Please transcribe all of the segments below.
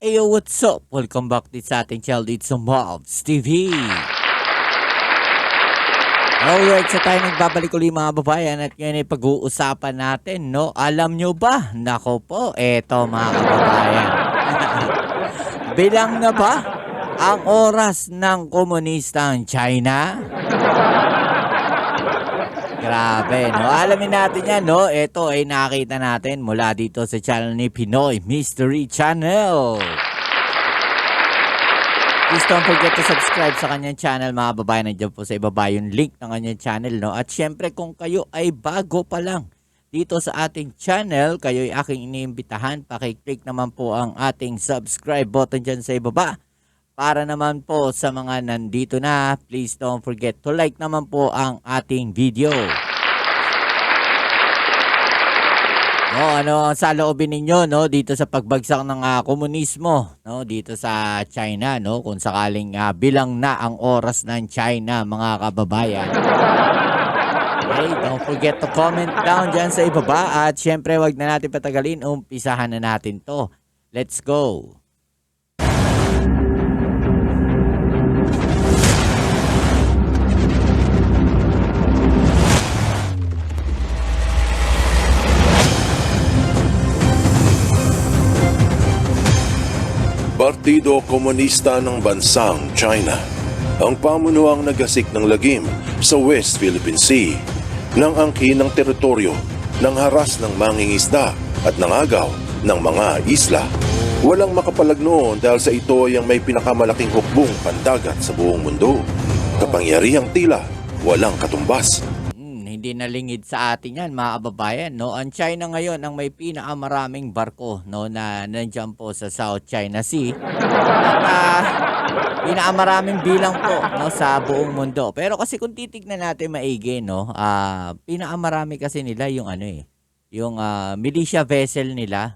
Ayo, what's up? Welcome back din sa ating channel dito sa Mobs TV. Alright, so tayo nagbabalik ulit mga babayan at ngayon ay pag-uusapan natin, no? Alam nyo ba? Nako po, eto mga kababayan. Bilang na ba ang oras ng komunistang China? Grabe, no? Alamin natin yan, no? Ito ay nakita natin mula dito sa channel ni Pinoy Mystery Channel. Please don't forget to subscribe sa kanyang channel, mga babae. Nandiyan po sa ibaba yung link ng kanyang channel, no? At syempre, kung kayo ay bago pa lang dito sa ating channel, kayo ay aking iniimbitahan. Pakiclick naman po ang ating subscribe button dyan sa ibaba. Para naman po sa mga nandito na, please don't forget to like naman po ang ating video. Ano ang saloobin ninyo, no, dito sa pagbagsak ng komunismo, no, dito sa China, no, kung sakaling bilang na ang oras ng China, mga kababayan. Okay, don't forget to comment down dyan sa ibaba at syempre wag na natin patagalin, umpisahan na natin to. Let's go! Partido Komunista ng Bansang China ang pamunuang nagasik ng lagim sa West Philippine Sea ng angkin ng teritoryo ng haras ng mangingisda at nangagaw ng mga isla. Walang makapalag noon dahil sa ito ay ang may pinakamalaking hukbong pandagat sa buong mundo. Kapangyarihang tila walang katumbas. Hindi nalingid sa atin yan, mga kababayan, no? Ang China ngayon ang may pinakamaraming barko, no, na nandiyan po sa South China Sea. At pinakamaraming bilang po, no, sa buong mundo. Pero kasi kung titignan natin maigi, no, pinakamarami kasi nila yung yung militia vessel nila.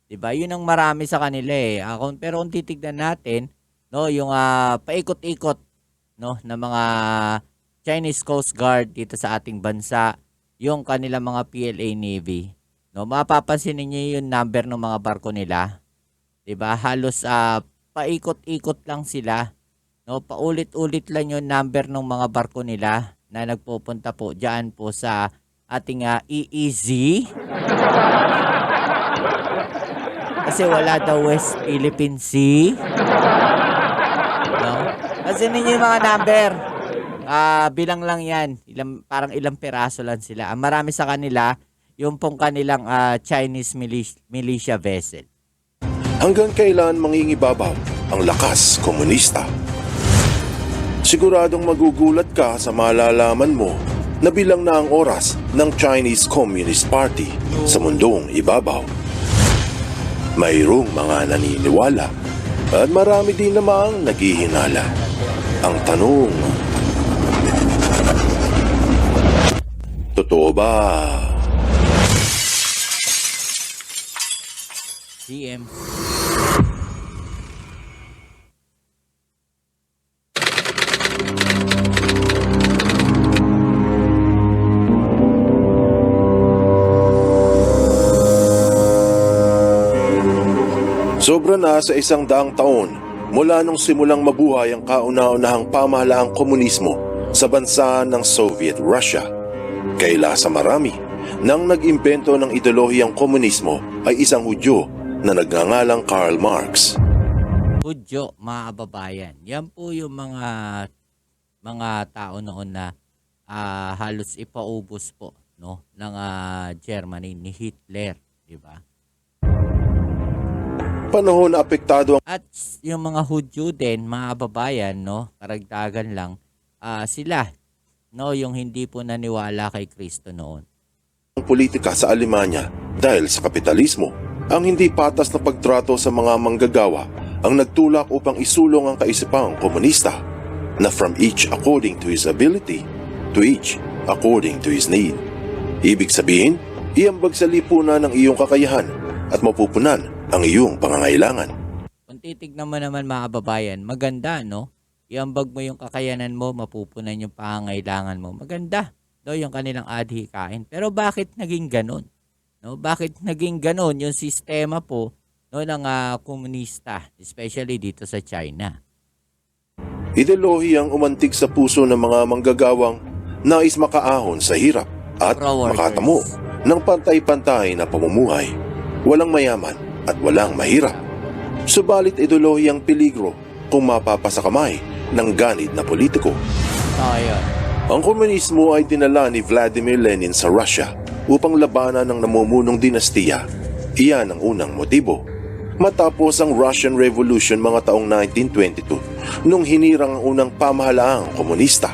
'Di ba? Yun ang marami sa kanila eh. Pero kung titignan natin, no, yung paikot-ikot, no, na mga Chinese Coast Guard dito sa ating bansa, yung kanilang mga PLA Navy. No, mapapansin niyo yung number ng mga barko nila. 'Di ba? Halos paikot-ikot lang sila. No, paulit-ulit lang yung number ng mga barko nila na nagpupunta po diyan po sa ating EEZ. Kasi wala daw West Philippine Sea. No? Kasi ninyo yung mga number. Bilang lang yan, parang ilang peraso lang sila. Ang marami sa kanila, yung pong kanilang Chinese militia vessel. Hanggang kailan mangingibabaw ang lakas komunista? Siguradong magugulat ka sa malalaman mo na bilang na ang oras ng Chinese Communist Party sa mundong ibabaw. Mayroong mga naniniwala at marami din namang naghihinala. Ang tanong, totoo ba? GM. Sobra na sa 100 taon mula nung simulang mabuhay ang kauna-unahang pamahalaang komunismo sa bansa ng Soviet Russia. Kaila sa marami, nang nag-imbento ng ideolohiyang komunismo ay isang Hudyo na nagngangalang Karl Marx. Hudyo, mga kababayan. Yan po yung mga tao noon na halos ipaubos po, no, ng Germany ni Hitler, di ba? Panahon na apektado ang At yung mga Hudyo din, mga kababayan, no, karagdagan lang, sila, no, yung hindi po naniwala kay Kristo noon. politika sa Alemanya dahil sa kapitalismo. Ang hindi patas na pagtrato sa mga manggagawa ang nagtulak upang isulong ang kaisipang komunista na from each according to his ability, to each according to his need. Ibig sabihin, iambag sa lipunan ng iyong kakayahan at mapupunan ang iyong pangangailangan. Kung titignan mo naman, mga kababayan, maganda, no? Iambag mo yung kakayanan mo, mapupunan yung pangangailangan mo. Maganda, no, yung kanilang adhikain. Pero bakit naging ganon? No, bakit naging ganon yung sistema po no, ng komunista, especially dito sa China. Ideolohiyang umantig sa puso ng mga manggagawang nais makaahon sa hirap at Pro-workers. makatamo ng pantay-pantay na pamumuhay. Walang mayaman at walang mahirap. Subalit ideolohiyang peligro kung mapapasa kamay ng ganid na politiko. So, ayun. Ang komunismo ay dinala ni Vladimir Lenin sa Russia upang labanan ng namumunong dinastiya. Iyan ang unang motibo. Matapos ang Russian Revolution mga taong 1922, nung hinirang ang unang pamahalaang komunista,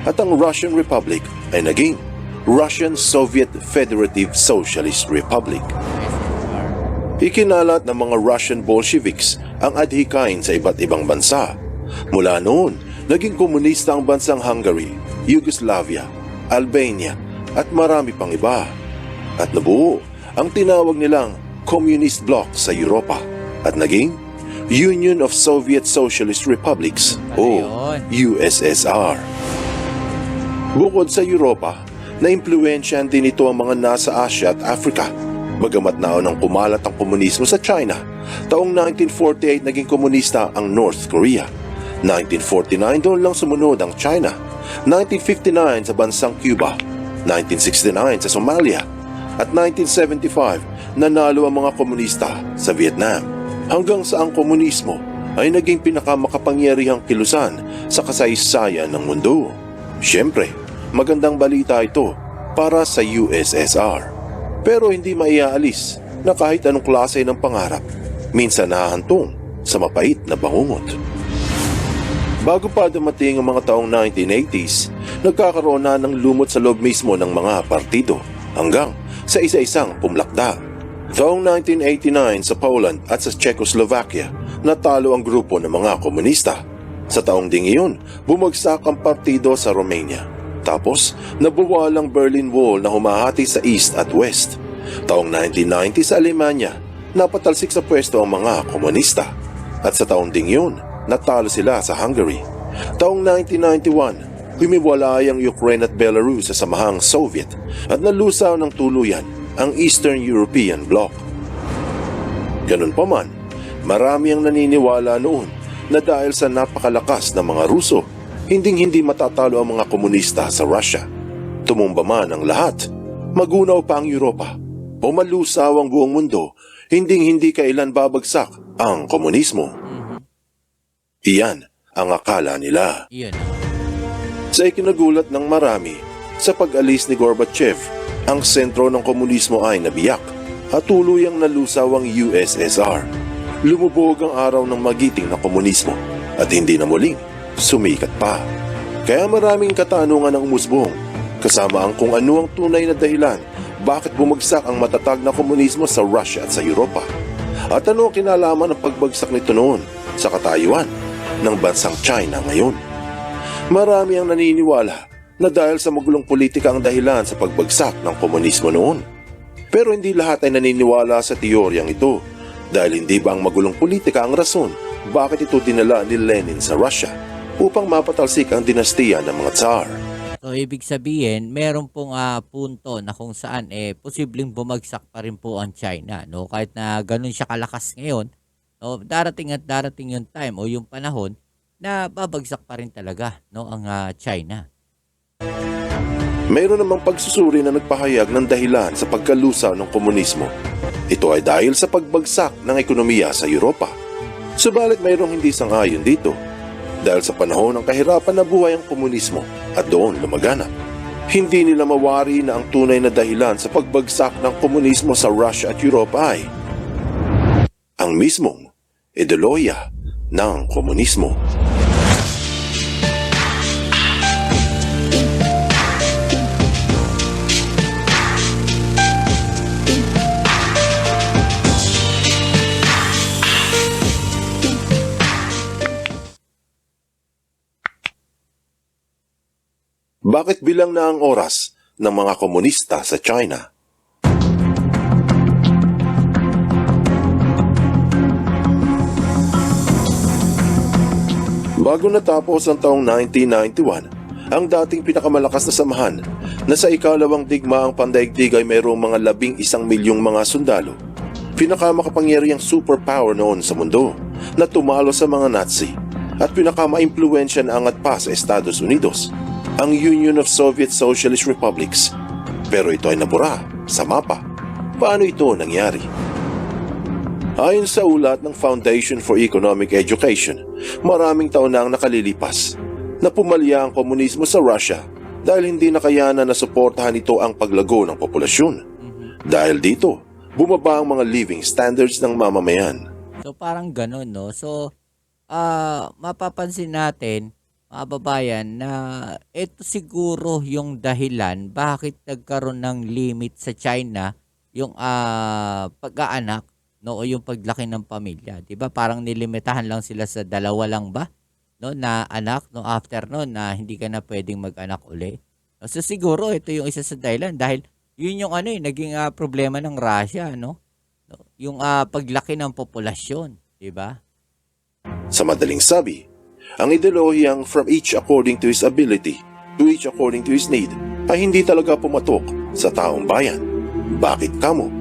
at ang Russian Republic ay naging Russian Soviet Federative Socialist Republic. SSR. Ikinalat ng mga Russian Bolsheviks ang adhikain sa iba't ibang bansa. Mula noon, naging komunista ang bansang Hungary, Yugoslavia, Albania at marami pang iba. At nabuo ang tinawag nilang Communist Bloc sa Europa at naging Union of Soviet Socialist Republics o USSR. Bukod sa Europa, naimpluwensyahan din ito ang mga nasa Asia at Africa. Bagamat naunang kumalat ang komunismo sa China, taong 1948 naging komunista ang North Korea. 1949 doon lang sumunod ang China. 1959 sa bansang Cuba. 1969 sa Somalia. At 1975 nanalo ang mga komunista sa Vietnam. Hanggang sa ang komunismo ay naging pinakamakapangyarihang kilusan sa kasaysayan ng mundo. Siyempre, magandang balita ito para sa USSR. Pero hindi maiaalis na kahit anong klase ng pangarap, minsan nahahantong sa mapait na bangungot. Bago pa dumating ang mga taong 1980s, nagkakaroon na ng lumot sa loob mismo ng mga partido hanggang sa isa-isang pumlakda. Taong 1989 sa Poland at sa Czechoslovakia, natalo ang grupo ng mga komunista. Sa taong ding iyon, bumagsak ang partido sa Romania. Tapos, nabuwal ang Berlin Wall na humahati sa East at West. Taong 1990 sa Alemanya, napatalsik sa pwesto ang mga komunista. At sa taong ding iyon, natalo sila sa Hungary. Taong 1991, humiwalay ang Ukraine at Belarus sa samahang Soviet at nalusaw ng tuluyan ang Eastern European Bloc. Ganun pa man, marami ang naniniwala noon na dahil sa napakalakas ng mga Ruso, hinding-hindi matatalo ang mga komunista sa Russia. Tumumba man ang lahat, magunaw pa ang Europa, o malusaw ang buong mundo, hinding-hindi kailan babagsak ang komunismo. Iyan ang akala nila. Iyon. Sa ikinagulat ng marami, sa pag-alis ni Gorbachev, ang sentro ng komunismo ay nabiyak at tuluyang nalusaw ang USSR. Lumubog ang araw ng magiting na komunismo at hindi na muling sumikat pa. Kaya maraming katanungan ang umusbong, kasama ang kung ano ang tunay na dahilan bakit bumagsak ang matatag na komunismo sa Russia at sa Europa. At ano ang kinalaman ng pagbagsak nito noon sa katayuan ng bansang China ngayon. Marami ang naniniwala na dahil sa magulong politika ang dahilan sa pagbagsak ng komunismo noon. Pero hindi lahat ay naniniwala sa teoryang ito dahil hindi ba ang magulong politika ang rason bakit ito dinala ni Lenin sa Russia upang mapatalsik ang dinastiya ng mga Tsar. So, ibig sabihin, meron pong punto na kung saan posibleng bumagsak pa rin po ang China. No? Kahit na ganun siya kalakas ngayon, no? Darating at darating yung time o yung panahon na babagsak pa rin talaga, no, ang China. Mayroon namang pagsusuri na nagpahayag ng dahilan sa pagkalusaw ng komunismo. Ito ay dahil sa pagbagsak ng ekonomiya sa Europa. Subalit mayroong hindi sang-ayon dito. Dahil sa panahon ng kahirapan na buhay ang komunismo at doon lumaganap. Hindi nila mawari na ang tunay na dahilan sa pagbagsak ng komunismo sa Russia at Europa ay ang mismong ideolohiya ng komunismo. Bakit bilang na ang oras ng mga komunista sa China? Bago natapos ang taong 1991, ang dating pinakamalakas na samahan na sa ikalawang digmaang pandaigdig ay mayroong mga 11 milyong mga sundalo. pinakamakapangyarihang superpower noon sa mundo na tumalo sa mga Nazi at pinakamaimpluwensya na angat pa sa Estados Unidos, ang Union of Soviet Socialist Republics. Pero ito ay nabura sa mapa. Paano ito nangyari? Ayon sa ulat ng Foundation for Economic Education, maraming taon na ang nakalilipas na pumalya ang komunismo sa Russia dahil hindi nakayanan na suportahan ito ang paglago ng populasyon. Dahil dito, bumaba ang mga living standards ng mamamayan. So parang ganun, no? So mapapansin natin, mga babayan, na ito siguro yung dahilan bakit nagkaroon ng limit sa China yung pag-aanak, no, o yung paglaki ng pamilya. 'Di ba? Parang nilimitahan lang sila sa 2 lang ba, no, na anak, no, after no na hindi ka na pwedeng mag-anak uli. So siguro ito yung isa sa dahilan dahil yun yung naging problema ng Russia, no? Yung paglaki ng populasyon, 'di ba? Sa madaling sabi, ang ideolohiyang from each according to his ability to each according to his need ay hindi talaga pumatok sa taong bayan. Bakit kamo?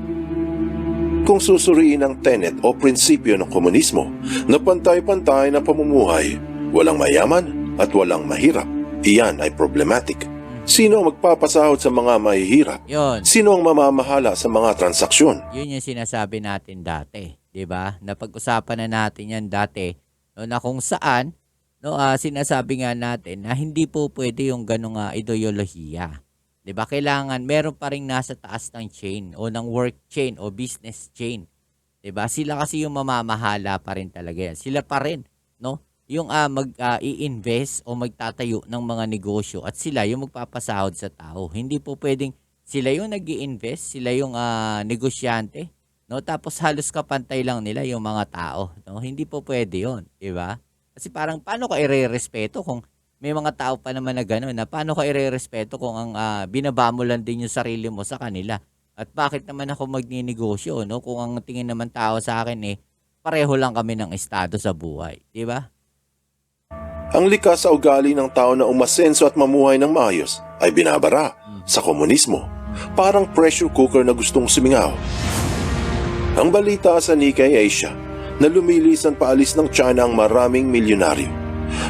Kung susuriin ang tenet o prinsipyo ng komunismo na pantay-pantay na pamumuhay, walang mayaman at walang mahirap, iyan ay problematic. Sino ang magpapasahod sa mga mahihirap? Yun. Sino ang mamamahala sa mga transaksyon? Yun yung sinasabi natin dati, 'di ba? Napag-usapan na natin 'yan dati, no, na kung saan sinasabi nga natin na hindi po pwede yung ganung ideolohiya. 'Di ba? Kailangan meron pa ring nasa taas ng chain o ng work chain o business chain. 'Di ba? Sila kasi yung mamamahala pa rin talaga yan. Sila pa rin, no? Yung i-invest o magtatayo ng mga negosyo at sila yung magpapasahod sa tao. Hindi po pwedeng sila yung nag-i-invest, sila yung negosyante, no? Tapos halos kapantay lang nila yung mga tao, no? Hindi po pwede 'yon, 'di ba? Kasi parang paano ka irerespeto kung may mga tao pa naman na gano'n, na paano ka irerespeto kung ang binaba mo lang din yung sarili mo sa kanila? At bakit naman ako magninegosyo, no? Kung ang tingin naman tao sa akin pareho lang kami ng estado sa buhay, 'di ba? Ang likas sa ugali ng tao na umasenso at mamuhay ng maayos ay binabara sa komunismo. Parang pressure cooker na gustong sumingaw. Ang balita sa Nikkei Asia na lumilisan paalis ng China ang maraming milyonaryo.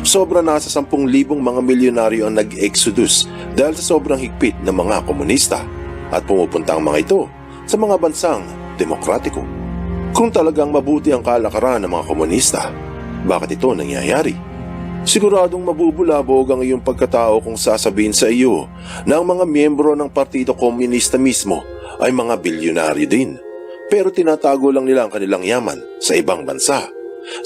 Sobra nasa 10,000 mga milyonaryo ang nag-exodus dahil sa sobrang higpit ng mga komunista at pumupunta ang mga ito sa mga bansang demokratiko. Kung talagang mabuti ang kalakaran ng mga komunista, bakit ito nangyayari? Siguradong mabubulabog ang iyong pagkatao kung sasabihin sa iyo na ang mga miyembro ng Partido Komunista mismo ay mga bilyonaryo din. Pero tinatago lang nila ang kanilang yaman sa ibang bansa.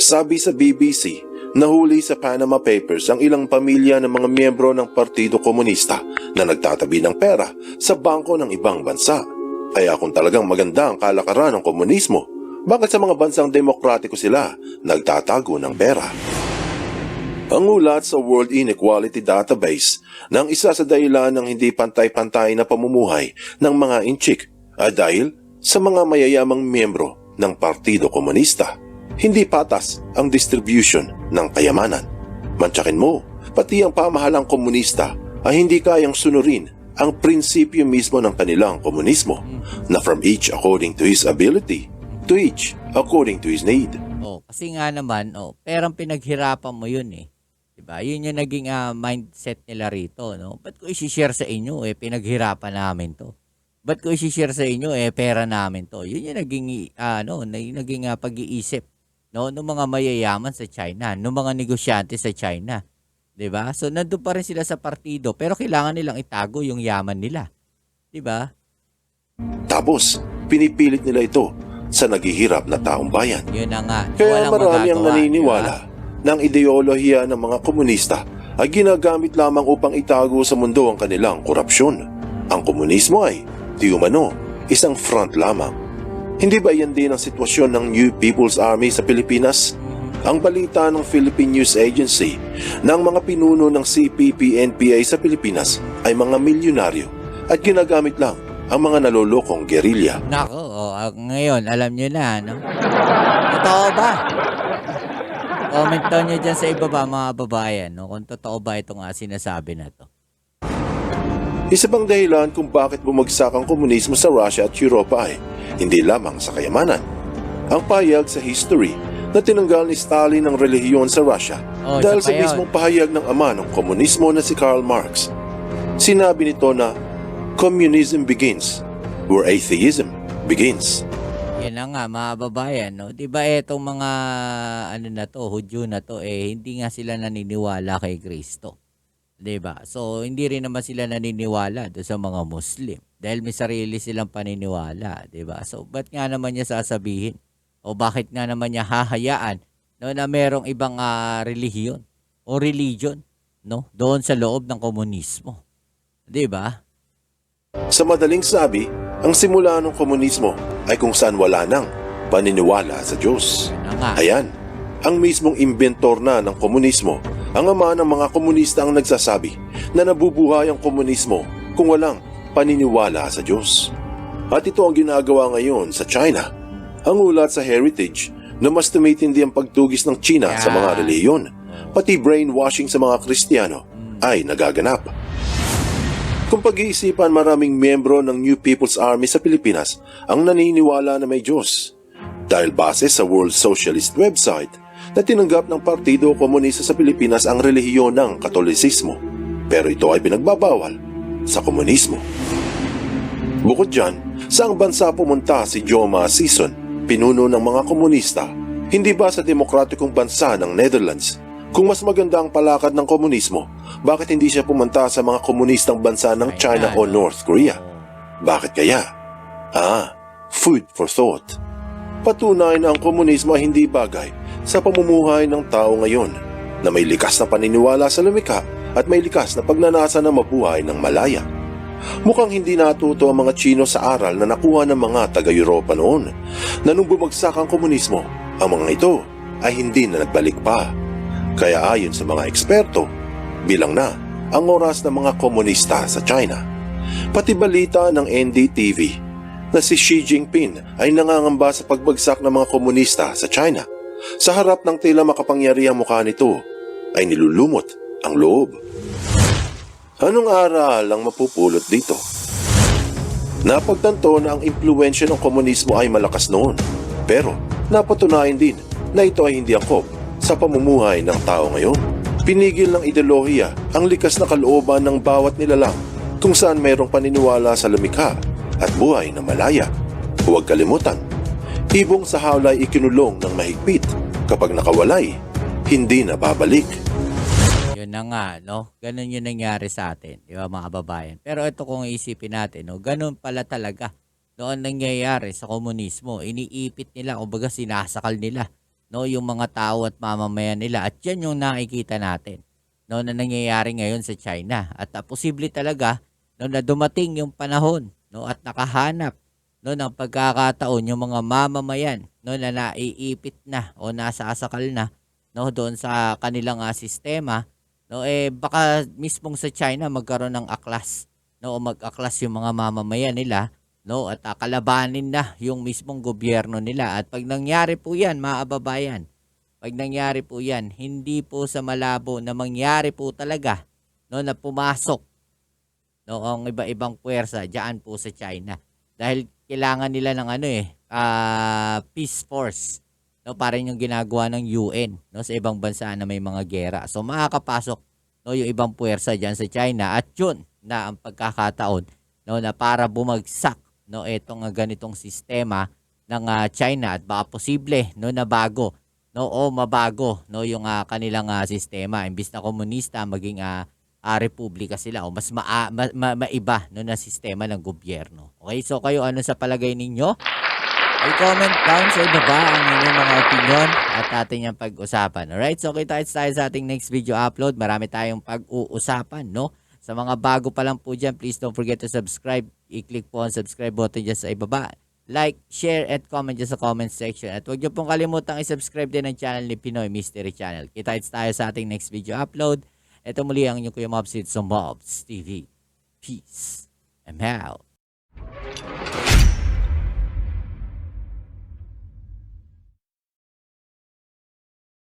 Sabi sa BBC, nahuli sa Panama Papers ang ilang pamilya ng mga miyembro ng Partido Komunista na nagtatabi ng pera sa bangko ng ibang bansa. Kaya kung talagang maganda ang kalakaran ng komunismo, bakit sa mga bansang demokratiko sila nagtatago ng pera? Ang ulat sa World Inequality Database ng isa sa dahilan ng hindi pantay-pantay na pamumuhay ng mga inchik ay dahil sa mga mayayamang miyembro ng Partido Komunista. Hindi patas ang distribution ng kayamanan. Mantsakin mo, pati ang pamahalang komunista ay hindi kayang sunurin ang prinsipyo mismo ng kanilang komunismo na from each according to his ability, to each according to his need. Kasi nga naman, perang pinaghirapan mo yun Diba? Yun yung naging mindset nila rito, no? Ba't ko i-share sa inyo? Pinaghirapan namin to. Ba't ko i-share sa inyo? Pera namin to. Yun yung naging, naging pag-iisip, no? Ng mga mayayaman sa China, ng mga negosyante sa China. Diba? So, nandun pa rin sila sa partido, pero kailangan nilang itago yung yaman nila. Diba? Tapos, pinipilit nila ito sa naghihirap na taong bayan. Yun na nga. Kaya Walang marami ang magagawa, naniniwala ng ideolohiya ng mga komunista ay ginagamit lamang upang itago sa mundo ang kanilang korupsyon. Ang komunismo ay, di umano, isang front lamang. Hindi ba yan din ang sitwasyon ng New People's Army sa Pilipinas? Ang balita ng Philippine News Agency na ang mga pinuno ng CPP-NPA sa Pilipinas ay mga milyonaryo at ginagamit lang ang mga nalolokong gerilya. Nako, ngayon alam nyo na, no? Totoo ba? Comment down nyo dyan sa ibaba, mga babayan, no? Kung totoo ba itong sinasabi na to. Isa pang dahilan kung bakit bumagsak ang komunismo sa Russia at Europa ay hindi lamang sa kayamanan, ang pahayag sa history na tinanggal ni Stalin ang relihiyon sa Russia Oh, dahil isa sa pa yun. mismong pahayag ng ama ng komunismo na si Karl Marx. Sinabi nito na communism begins where atheism begins. Yan na nga mga babayan, no? 'Di ba etong mga ano na to, Hudyo na to hindi nga sila naniniwala kay Kristo. 'Di ba? So hindi rin naman sila naniniwala do sa mga Muslim dahil may sarili silang paniniwala, 'di ba? So ba't nga naman niya sasabihin o bakit nga naman niya hahayaan no na merong ibang relihiyon o religion, no? Doon sa loob ng komunismo. 'Di ba? Sa madaling sabi, ang simula ng komunismo ay kung saan wala nang paniniwala sa Diyos. Yan na nga. Ayan, ang mismong inventor na ng komunismo, ang ama ng mga komunista ang nagsasabi na nabubuhay ang komunismo kung walang paniniwala sa Diyos. At ito ang ginagawa ngayon sa China. Ang ulat sa Heritage na mas tumitindi ang pagtugis ng China sa mga relihiyon, pati brainwashing sa mga Kristiyano ay nagaganap. Kung pag-iisipan, maraming miyembro ng New People's Army sa Pilipinas ang naniniwala na may Diyos. Dahil base sa World Socialist website na tinanggap ng Partido Komunista sa Pilipinas ang relihiyon ng Katolisismo. Pero ito ay pinagbabawal sa komunismo. Bukod dyan, saang bansa pumunta si Joma Sison, pinuno ng mga komunista? Hindi ba sa demokratikong bansa ng Netherlands? Kung mas maganda ang palakad ng komunismo, bakit hindi siya pumunta sa mga komunistang bansa ng China o North Korea? Bakit kaya? Food for thought. Patunay na ang komunismo ay hindi bagay sa pamumuhay ng tao ngayon na may likas na paniniwala sa lumikha at may likas na pagnanasa na mabuhay ng malaya. Mukhang hindi natuto ang mga Chino sa aral na nakuha ng mga taga-Europa noon na nung bumagsak ang komunismo, ang mga ito ay hindi na nagbalik pa. Kaya ayon sa mga eksperto, bilang na ang oras ng mga komunista sa China. Pati balita ng NDTV na si Xi Jinping ay nangangamba sa pagbagsak ng mga komunista sa China. Sa harap ng tila makapangyarihang mukha nito ay nilulumot ang loob. Anong aral ang mapupulot dito? Napagtanto na ang impluwensya ng komunismo ay malakas noon, pero napatunayan din na ito ay hindi angkop sa pamumuhay ng tao ngayon. Pinigil ng ideolohiya ang likas na kalooban ng bawat nilalang kung saan mayroong paniniwala sa lumikha at buhay na malaya. Huwag kalimutan, ibong sa hawlay ikinulong ng mahigpit. Kapag nakawalay, hindi na babalik. Yun na nga, no? Ganun yung nangyari sa atin, di ba mga kababayan? Pero ito kung isipin natin, no? Ganun pala talaga noon nangyayari sa komunismo. Iniipit nila, kumbaga sinasakal nila, no, yung mga tao at mamamayan nila. At yan yung nakikita natin, no, na nangyayari ngayon sa China. At posible talaga, no, na dumating yung panahon, no, at nakahanap, no, ng pagkakataon yung mga mamamayan, no, na naiipit na o nasasakal na, no, doon sa kanilang sistema, no, baka mismong sa China magkaroon ng aklas, no, o mag-aklas yung mga mamamayan nila, no, at kalabanin na yung mismong gobyerno nila. At pag nangyari po yan, mga kababayan, pag nangyari po yan, hindi po sa malabo na mangyari po talaga, no, na pumasok, no, ang iba-ibang puwersa diyan po sa China. Dahil kailangan nila ng peace force, no, parang yung ginagawa ng UN, no, sa ibang bansa na may mga gera. So makakapasok, no, yung ibang puwersa diyan sa China at yun na ang pagkakataon, no, na para bumagsak, no, etong ganitong sistema ng China at baka posible, no, na bago, no, o mabago, no, yung kanilang sistema, imbis na komunista maging republika sila o mas maiba, no, na sistema ng gobyerno. Okay, so kayo ano sa palagay ninyo? I-comment down sa ibaba ang inyong mga opinion at ating yung pag-usapan. Alright, so kita-kits tayo sa ating next video upload. Marami tayong pag-uusapan, no? Sa mga bago pa lang po dyan, please don't forget to subscribe. I-click po ang subscribe button dyan sa ibaba. Like, share, at comment dyan sa comment section. At huwag niyo pong kalimutang i-subscribe din ang channel ni Pinoy Mystery Channel. Kita-kits tayo sa ating next video upload. Ito muli ang inyong Kuya Mobs sa Mobs TV. Peace. I'm out.